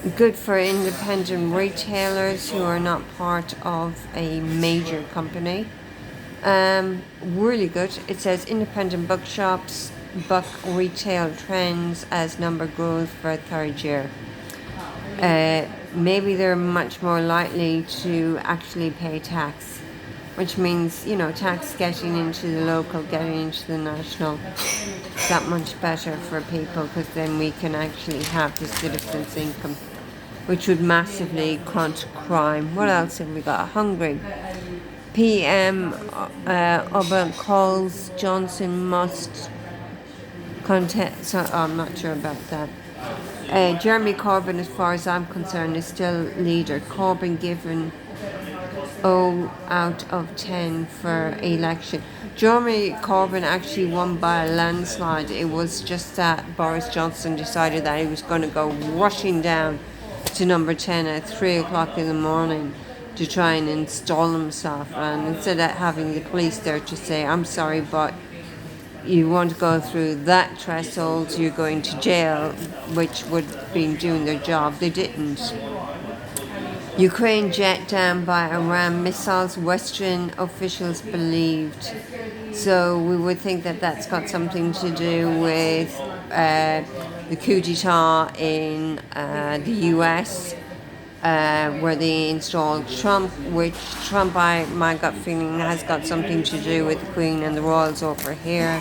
Good for independent retailers who are not part of a major company. Really good. It says independent bookshops buck retail trends as number grows for a third year. Maybe they're much more likely to actually pay tax, which means, tax getting into the local, getting into the national, that much better for people because then we can actually have the citizens' income, which would massively crunch crime. What else have we got? Hungry. PM Oba calls Johnson must contest. So, I'm not sure about that. Jeremy Corbyn, as far as I'm concerned, is still leader. Corbyn given 0 out of 10 for election. Jeremy Corbyn actually won by a landslide. It was just that Boris Johnson decided that he was going to go rushing down to number 10 at 3 o'clock in the morning to try and install himself. And instead of having the police there to say, I'm sorry, but you want to go through that threshold, you're going to jail, which would have been doing their job. They didn't. Ukraine jet down by Iran missiles, Western officials believed. So we would think that that's got something to do with the coup d'etat in the US, where they installed Trump, which Trump, my gut feeling, has got something to do with the Queen and the royals over here,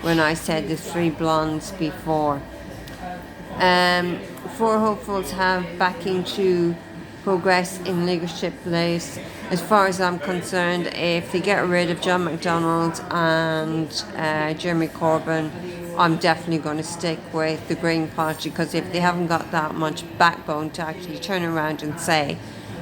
when I said the three blondes before. Four hopefuls have backing to progress in leadership place. As far as I'm concerned, if they get rid of John McDonnell and Jeremy Corbyn, I'm definitely going to stick with the Green Party, because if they haven't got that much backbone to actually turn around and say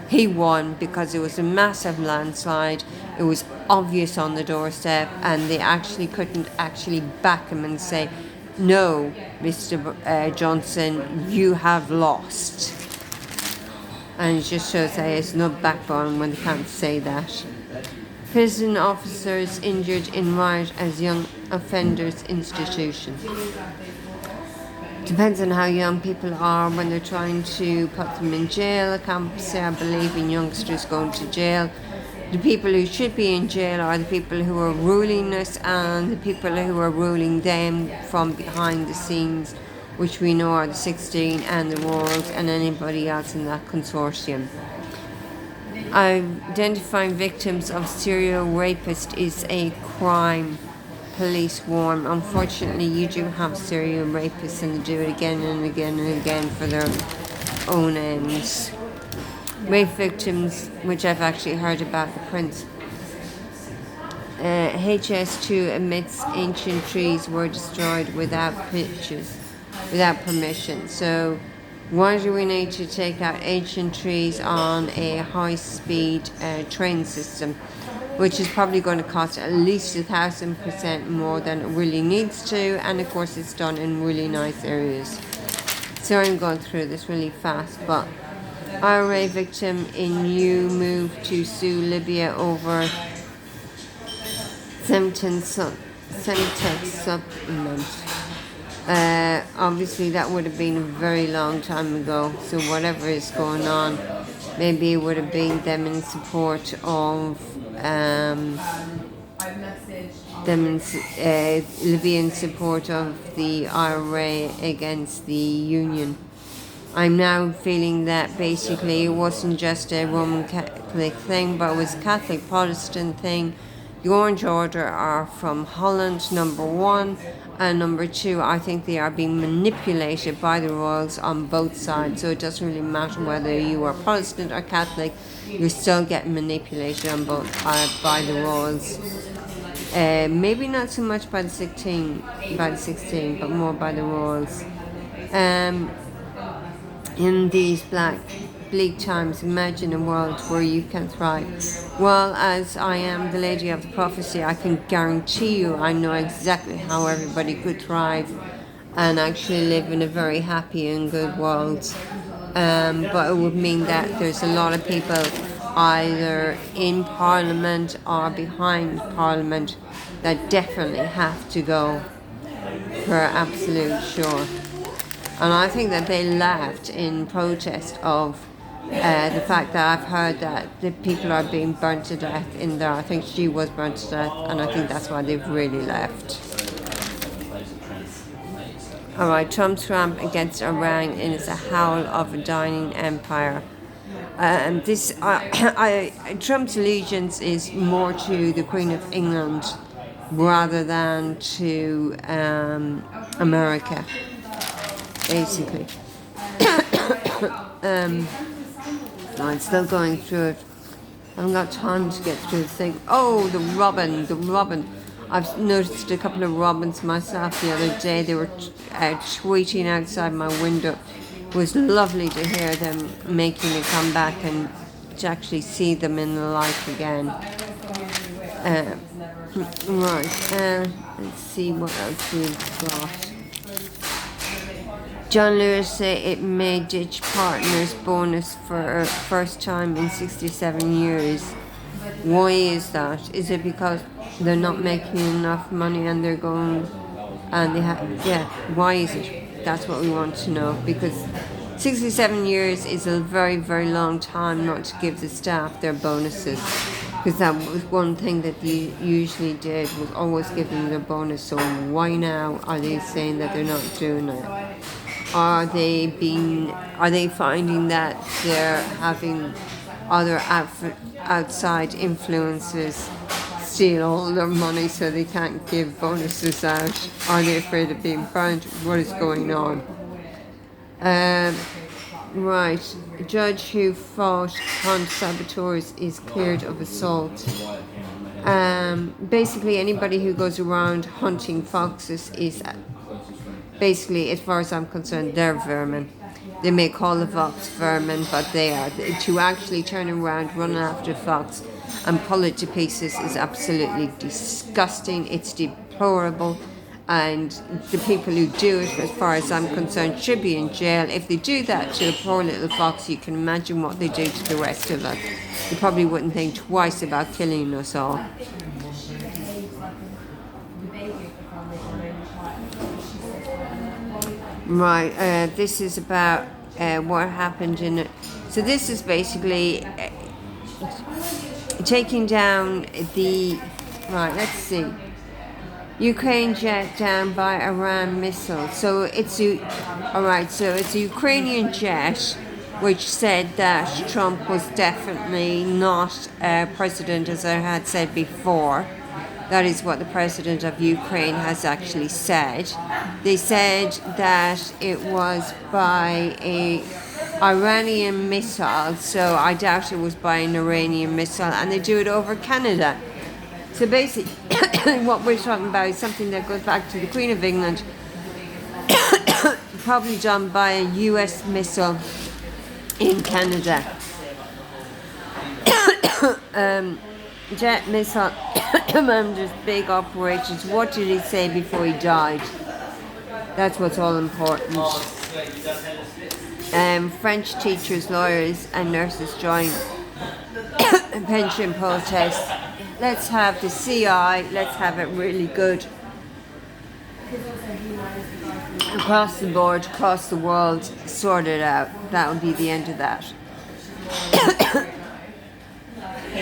he won because it was a massive landslide, it was obvious on the doorstep, and they actually couldn't actually back him and say, no, Mr. Johnson, you have lost. And it just shows that it's no backbone when they can't say that. Prison officers injured in riot as young offenders institution. Depends on how young people are when they're trying to put them in jail. I can't say I believe in youngsters going to jail. The people who should be in jail are the people who are ruling us and the people who are ruling them from behind the scenes, which we know are the 16 and the Royals and anybody else in that consortium. Identifying victims of serial rapist is a crime, police warn. Unfortunately, you do have serial rapists, and they do it again and again and again for their own ends. Rape victims, which I've actually heard about, the Prince. HS2 admits ancient trees were destroyed without permission. So why do we need to take out ancient trees on a high-speed train system, which is probably going to cost at least 1,000% more than it really needs to, and of course it's done in really nice areas. So I'm going through this really fast, but IRA victim in new move to sue Libya over Semtex supplement. Obviously that would have been a very long time ago, so whatever is going on, maybe it would have been them in support of Libya in support of the IRA against the Union. I'm now feeling that basically it wasn't just a Roman Catholic thing, but it was a Catholic Protestant thing. The Orange Order are from Holland, number one, and number two, I think they are being manipulated by the royals on both sides. So it doesn't really matter whether you are Protestant or Catholic, you're still getting manipulated on both by the royals. Maybe not so much by the 16, but more by the royals. In these bleak times, imagine a world where you can thrive. Well, as I am the lady of the prophecy, I can guarantee you I know exactly how everybody could thrive and actually live in a very happy and good world. But it would mean that there's a lot of people either in Parliament or behind Parliament that definitely have to go, for absolute sure. And I think that they laughed in protest of the fact that I've heard that the people are being burnt to death in there. I think she was burnt to death, and I think that's why they've really left. All right, Trump's ramp against Iran is a howl of a dying empire. And Trump's allegiance is more to the Queen of England rather than to America, basically. I'm still going through it. I haven't got time to get through the thing. Oh, the robin. I've noticed a couple of robins myself the other day. They were tweeting outside my window. It was lovely to hear them making a comeback and to actually see them in the light again. Let's see what else we've got. John Lewis said it may ditch partners bonus for first time in 67 years. Why is that? Is it because they're not making enough money and they're going and they have, why is it? That's what we want to know, because 67 years is a very, very long time not to give the staff their bonuses, because that was one thing that you usually did, was always give them their bonus. So why now are they saying that they're not doing it? Are they finding that they're having other outside influences steal all their money so they can't give bonuses out? Are they afraid of being burnt? What is going on? Right, a judge who fought hunt saboteurs is cleared of assault. Basically, anybody who goes around hunting foxes is basically, as far as I'm concerned, they're vermin. They may call the fox vermin, but they are. To actually turn around, run after a fox and pull it to pieces is absolutely disgusting. It's deplorable. And the people who do it, as far as I'm concerned, should be in jail. If they do that to a poor little fox, you can imagine what they do to the rest of us. They probably wouldn't think twice about killing us all. Right, this is about what happened in it. So this is basically taking down the, right, let's see. Ukraine jet down by Iran missile. So it's a Ukrainian jet which said that Trump was definitely not president, as I had said before. That is what the president of Ukraine has actually said. They said that it was by a Iranian missile, so I doubt it was by an Iranian missile, and they do it over Canada. So basically, what we're talking about is something that goes back to the Queen of England, probably done by a US missile in Canada. Jet missile commander's big operations. What did he say before he died? That's what's all important. French teachers, lawyers and nurses join pension protests. Let's have the CI, let's have it really good across the board, across the world, sort it out. That would be the end of that.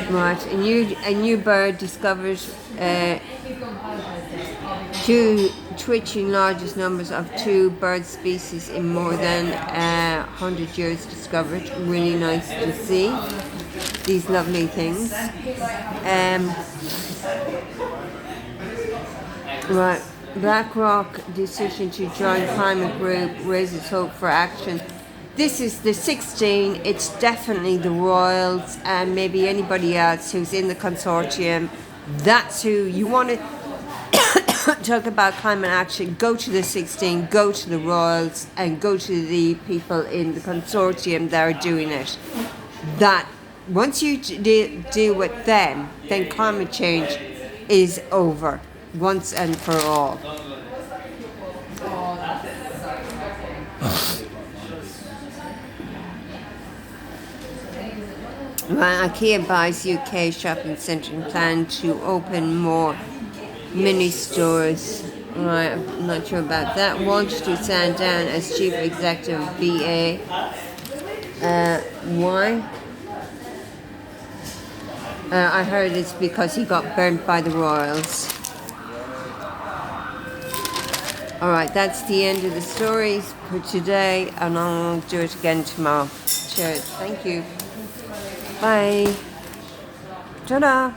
Right, a new bird discovered two twitching largest numbers of two bird species in more than 100 years discovered. Really nice to see these lovely things. Right, BlackRock decision to join climate group raises hope for action. This is the 16, it's definitely the royals and maybe anybody else who's in the consortium. That's who you want to talk about climate action. Go to the 16, go to the royals and go to the people in the consortium that are doing it. That once you deal with them, then climate change is over once and for all. IKEA buys UK shopping centre and plan to open more mini stores. Right, I'm not sure about that. Wants to stand down as chief executive of BA. Why? I heard it's because he got burnt by the royals. Alright, that's the end of the stories for today, and I'll do it again tomorrow. Cheers. Thank you. Bye. Ta-da.